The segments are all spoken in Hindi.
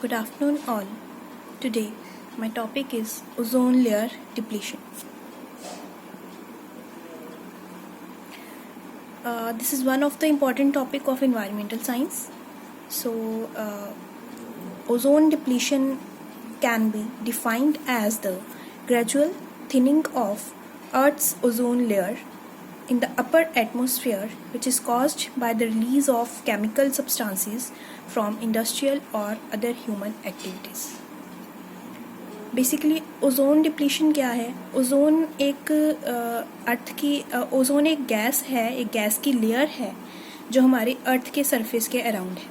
Good afternoon, all. Today, my topic is ozone layer depletion. This is one of the important topic of environmental science. Ozone depletion can be defined as the gradual thinning of Earth's ozone layer in the upper atmosphere, which is caused by the release of chemical substances from industrial or other human activities. Basically ozone depletion क्या है? ओजोन एक ओजोन एक गैस है, एक गैस की लेयर है जो हमारे अर्थ के सरफेस के अराउंड है.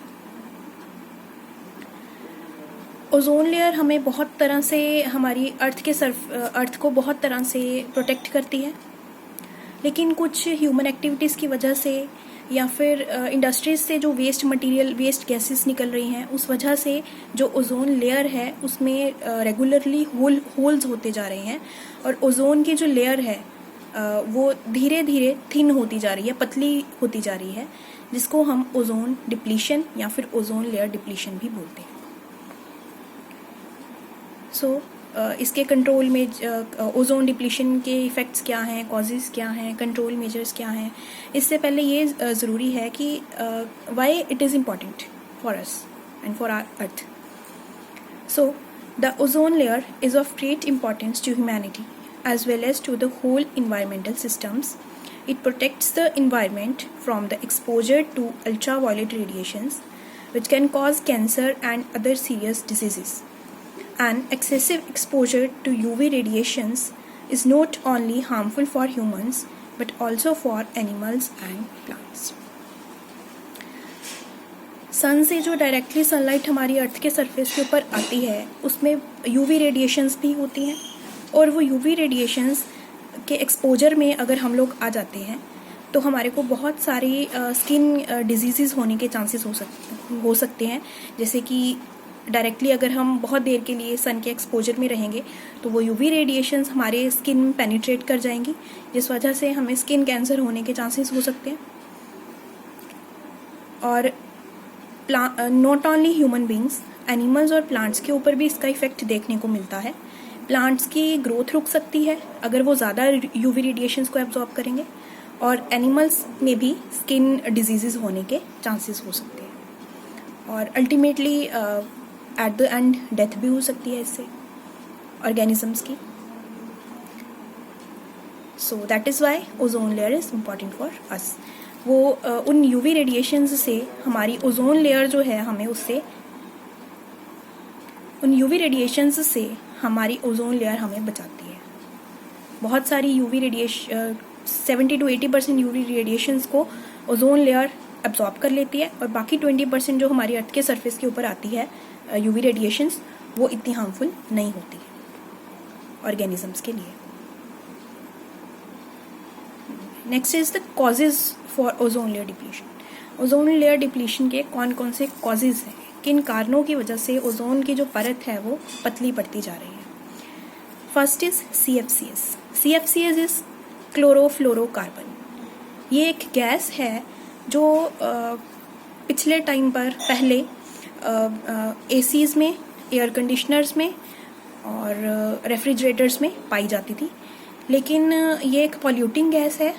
ओजोन लेयर हमें बहुत तरह से हमारी अर्थ को बहुत तरह से प्रोटेक्ट करती है, लेकिन कुछ ह्यूमन एक्टिविटीज़ की वजह से या फिर इंडस्ट्रीज से जो वेस्ट गैसेस निकल रही हैं, उस वजह से जो ओजोन लेयर है उसमें रेगुलरली होल्स होते जा रहे हैं और ओजोन की जो लेयर है वो धीरे धीरे थिन होती जा रही है, पतली होती जा रही है, जिसको हम ओजोन डिप्लीशन या फिर ओजोन लेयर डिप्लीशन भी बोलते हैं. इसके कंट्रोल में ओजोन डिप्लीशन के इफ़ेक्ट्स क्या हैं, कॉजेज़ क्या हैं, कंट्रोल मेजर्स क्या हैं. इससे पहले ये ज़रूरी है कि why it is important for us and for our earth. So the ozone layer is of great importance to humanity as well as to the whole environmental systems. It protects the environment from the exposure to ultraviolet radiations, which can cause cancer and other serious diseases. And excessive exposure to UV radiations is not only harmful for humans but also for animals and plants. सन से जो डायरेक्टली सनलाइट हमारी अर्थ के सरफेस के ऊपर आती है उसमें यूवी रेडिएशंस भी होती हैं, और वो यूवी रेडिएशंस के एक्सपोजर में अगर हम लोग आ जाते हैं तो हमारे को बहुत सारी स्किन डिजीज़ होने के चांसेस हो सकते हैं. जैसे कि डायरेक्टली अगर हम बहुत देर के लिए सन के एक्सपोजर में रहेंगे तो वो यूवी रेडिएशंस हमारे स्किन पेनिट्रेट कर जाएंगी, जिस वजह से हमें स्किन कैंसर होने के चांसेस हो सकते हैं. और not only human beings, animals और प्लांट्स के ऊपर भी इसका इफेक्ट देखने को मिलता है. प्लांट्स की ग्रोथ रुक सकती है अगर वो ज़्यादा यूवी रेडिएशंस को एब्जॉर्ब करेंगे, और एनिमल्स में भी स्किन डिजीज़ होने के चांसेस हो सकते हैं, और ultimately at the end death भी हो सकती है इससे ऑर्गेनिजम्स की. So that is why ozone layer is important for अस. वो उन यूवी रेडिएशंस से हमारी ओजोन लेयर जो है उन यूवी रेडिएशंस से हमारी ओजोन लेयर हमें बचाती है. बहुत सारी UV radiation 70 to 80% UV radiations को ओजोन लेयर एब्जॉर्ब कर लेती है, और बाकी 20% जो हमारी अर्थ के सरफेस के ऊपर आती है यूवी रेडिएशंस, वो इतनी हार्मफुल नहीं होती ऑर्गेनिजम्स के लिए. Next is the causes for ozone layer depletion. Ozone layer depletion के कौन कौन से कॉजेज हैं, किन कारणों की वजह से ओजोन की जो परत है वो पतली पड़ती जा रही है. First is CFCs. CFCs is chlorofluorocarbon. ये एक गैस है जो पिछले टाइम पर पहले ACs में, एयर कंडीशनर्स में और रेफ्रिजरेटर्स में पाई जाती थी, लेकिन ये एक पॉल्यूटिंग गैस है,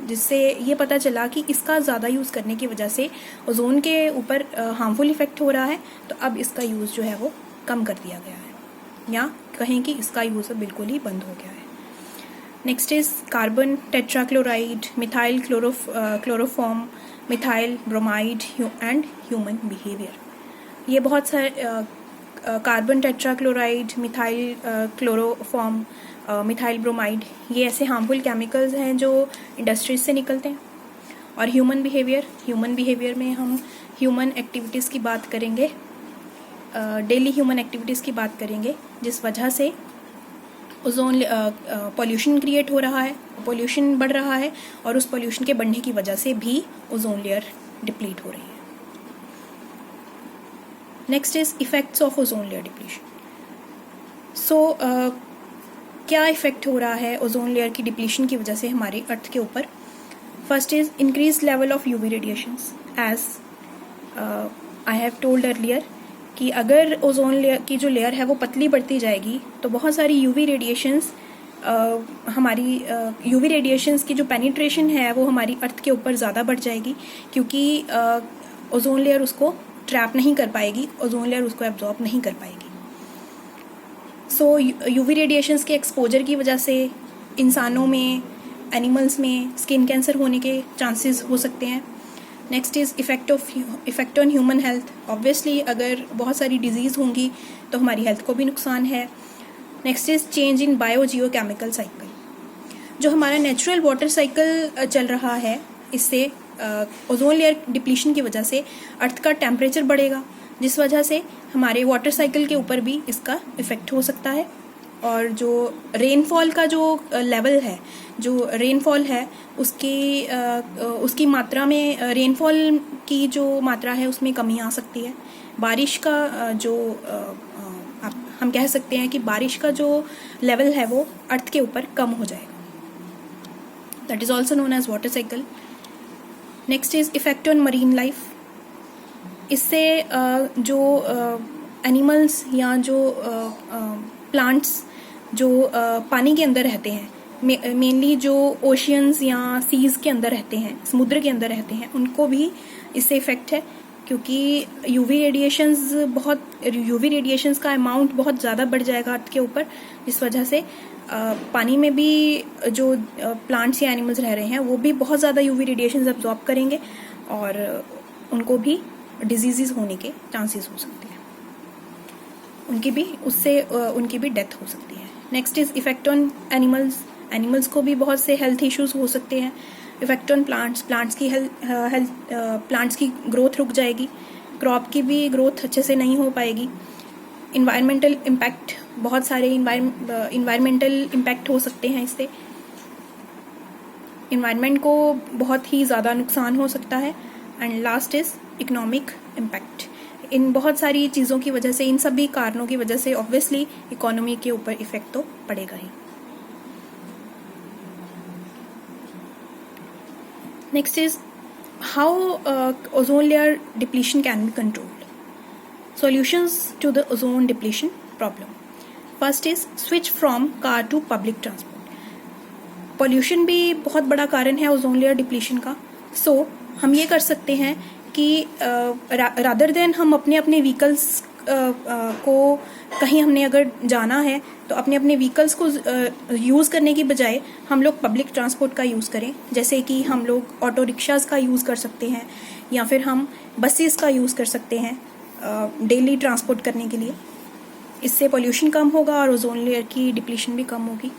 जिससे ये पता चला कि इसका ज़्यादा यूज़ करने की वजह से ओजोन के ऊपर हार्मफुल इफ़ेक्ट हो रहा है, तो अब इसका यूज़ जो है वो कम कर दिया गया है, या कहें कि इसका यूज़ बिल्कुल ही बंद हो गया है. Next is carbon tetrachloride, methyl chloroform, methyl bromide and human behaviour. ये बहुत सारे carbon tetrachloride, methyl chloroform, methyl bromide, ये ऐसे हार्मफुल केमिकल्स हैं जो इंडस्ट्रीज से निकलते हैं. और ह्यूमन बिहेवियर में हम ह्यूमन एक्टिविटीज़ की बात करेंगे, डेली ह्यूमन एक्टिविटीज़ की बात करेंगे, जिस वजह से ओजोन पॉल्यूशन क्रिएट हो रहा है, पॉल्यूशन बढ़ रहा है, और उस पॉल्यूशन के बढ़ने की वजह से भी ओजोन लेयर डिप्लीट हो रही है. Next is effects of ozone layer depletion. क्या इफेक्ट हो रहा है ओजोन लेयर की डिप्लीशन की वजह से हमारे अर्थ के ऊपर. First is increase level of UV radiations. As I have told earlier कि अगर ओजोन लेयर की जो लेयर है वो पतली बढ़ती जाएगी तो बहुत सारी यूवी रेडिएशंस हमारी यूवी रेडिएशंस की जो पेनिट्रेशन है वो हमारी अर्थ के ऊपर ज़्यादा बढ़ जाएगी, क्योंकि ओजोन लेयर उसको ट्रैप नहीं कर पाएगी, ओजोन लेयर उसको एब्जॉर्ब नहीं कर पाएगी। सो यूवी रेडिएशंस के एक्सपोजर की वजह से इंसानों में, एनिमल्स में स्किन कैंसर होने के चांसेस हो सकते हैं। Next is effect on human health. Obviously अगर बहुत सारी डिजीज़ होंगी तो हमारी हेल्थ को भी नुकसान है। Next is change in bio Jio chemical cycle. जो हमारा नेचुरल वाटर साइकिल चल रहा है, इससे ओजोन लेयर डिप्लीशन की वजह से अर्थ का टेम्परेचर बढ़ेगा, जिस वजह से हमारे वाटर साइकिल के ऊपर भी इसका इफ़ेक्ट हो सकता है। और जो रेनफॉल का जो लेवल है, जो रेनफॉल है उसकी मात्रा में, रेनफॉल की जो मात्रा है उसमें कमी आ सकती है। बारिश का जो हम कह सकते हैं कि बारिश का जो लेवल है वो अर्थ के ऊपर कम हो जाएगा। That is also known as water cycle. Next is effect on marine life. इससे जो एनिमल्स या जो प्लांट्स जो पानी के अंदर रहते हैं, मेनली जो ओशियंस या सीज़ के अंदर रहते हैं, समुद्र के अंदर रहते हैं, उनको भी इससे इफ़ेक्ट है, क्योंकि यूवी रेडिएशंस का अमाउंट बहुत ज़्यादा बढ़ जाएगा अर्थ के ऊपर। इस वजह से पानी में भी जो प्लांट्स या एनिमल्स रह रहे हैं वो भी बहुत ज़्यादा यूवी रेडिएशंस एब्जॉर्ब करेंगे और उनको भी डिजीज़ होने के चांसेस हो सकते हैं, उनकी भी डेथ हो सकती है। Next is effect on animals को भी बहुत से हेल्थ इश्यूज हो सकते हैं। इफ़ेक्ट ऑन प्लांट्स की ग्रोथ रुक जाएगी, क्रॉप की भी ग्रोथ अच्छे से नहीं हो पाएगी। इन्वायरमेंटल इम्पैक्ट, बहुत सारे इन्वायरमेंटल इम्पैक्ट हो सकते हैं इससे, इन्वायरमेंट को बहुत ही ज़्यादा नुकसान हो सकता है। And last is economic impact. इन बहुत सारी चीज़ों की वजह से, इन सभी कारणों की वजह से ऑब्वियसली इकोनॉमी के ऊपर इफ़ेक्ट तो पड़ेगा ही। Next is how ozone layer depletion can be controlled. Solutions to the ozone depletion problem. First is switch from car to public transport. Pollution भी बहुत बड़ा कारण है ओजोन लेयर डिप्लीशन का। So हम ये कर सकते हैं कि rather than हम अपने व्हीकल्स को कहीं हमने अगर जाना है तो अपने व्हीकल्स को यूज़ करने की बजाय हम लोग पब्लिक ट्रांसपोर्ट का यूज़ करें। जैसे कि हम लोग ऑटो रिक्शाज़ का यूज़ कर सकते हैं या फिर हम बसेस का यूज़ कर सकते हैं डेली ट्रांसपोर्ट करने के लिए। इससे पोल्यूशन कम होगा और ओजोन लेयर की डिप्लीशन भी कम होगी।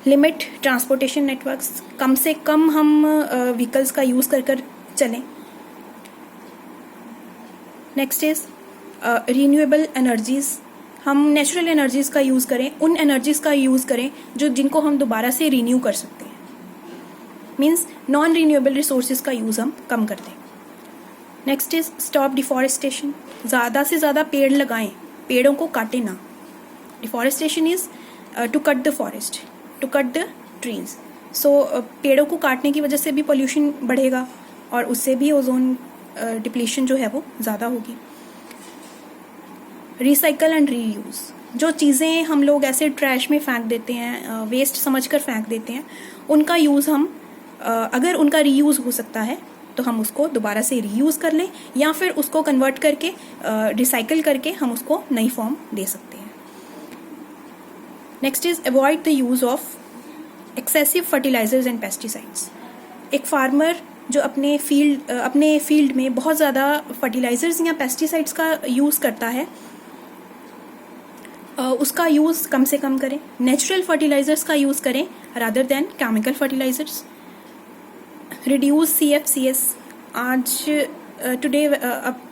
लिमिट ट्रांसपोर्टेशन नेटवर्क्स, कम से कम हम व्हीकल्स का यूज़ कर चलें। नेक्स्ट इज़ रीन्यूएबल एनर्जीज़, हम नेचुरल एनर्जीज़ का यूज़ करें, उन एनर्जीज़ का यूज़ करें जिनको हम दोबारा से रीन्यू कर सकते हैं। मीन्स नॉन रीन्यूएबल रिसोर्सेज का यूज़ हम कम कर दें। नेक्स्ट इज़ स्टॉप डिफॉरेस्टेशन, ज़्यादा से ज़्यादा पेड़ लगाएं, पेड़ों को काटें ना। Deforestation is to cut the forest, to cut the trees. So पेड़ों को काटने की वजह से भी पोल्यूशन बढ़ेगा और उससे भी ओजोन डिप्लीशन जो है वो ज़्यादा होगी। रिसाइकल एंड रीयूज़, जो चीज़ें हम लोग ऐसे ट्रैश में फेंक देते हैं, वेस्ट समझकर फेंक देते हैं, उनका यूज़ हम अगर उनका रीयूज़ हो सकता है तो हम उसको दोबारा से रीयूज़ कर लें या फिर उसको कन्वर्ट करके रिसाइकल करके हम उसको नई फॉर्म दे सकते हैं। Next is avoid the use of excessive fertilisers and pesticides. एक फार्मर जो अपने फील्ड में बहुत ज़्यादा फर्टिलाइजर्स या पेस्टिसाइड्स का यूज़ करता है, उसका यूज़ कम से कम करें। नेचुरल फर्टिलाइजर्स का यूज़ करें rather than chemical fertilisers. Reduce CFCs।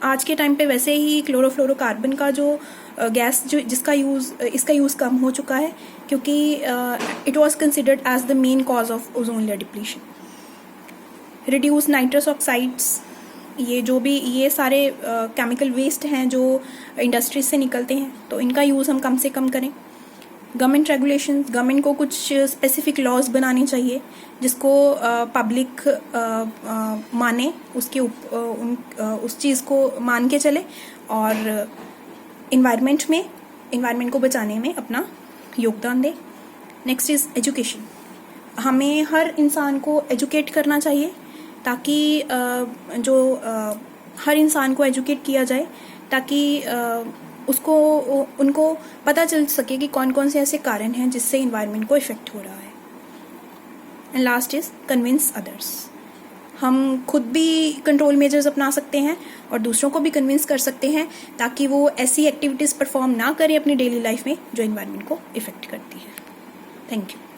आज के टाइम पे वैसे ही क्लोरोफ्लोरोकार्बन का जो गैस इसका यूज़ कम हो चुका है, क्योंकि it was considered as the main cause of ozone layer depletion. Reduce nitrous oxides, ये सारे केमिकल वेस्ट हैं जो इंडस्ट्रीज से निकलते हैं, तो इनका यूज़ हम कम से कम करें। गवर्नमेंट रेगुलेशंस, गवर्नमेंट को कुछ स्पेसिफिक लॉज बनाने चाहिए जिसको पब्लिक माने, उसके उस चीज़ को मान के चले और इन्वायरमेंट को बचाने में अपना योगदान दे। Next is education. हमें हर इंसान को एजुकेट करना चाहिए ताकि हर इंसान को एजुकेट किया जाए ताकि उनको पता चल सके कि कौन कौन से ऐसे कारण हैं जिससे इन्वायरमेंट को इफ़ेक्ट हो रहा है। And last is convince others. हम खुद भी कंट्रोल मेजर्स अपना सकते हैं और दूसरों को भी कन्विंस कर सकते हैं ताकि वो ऐसी एक्टिविटीज़ परफॉर्म ना करें अपनी डेली लाइफ में जो इन्वायरमेंट को इफ़ेक्ट करती है। Thank you.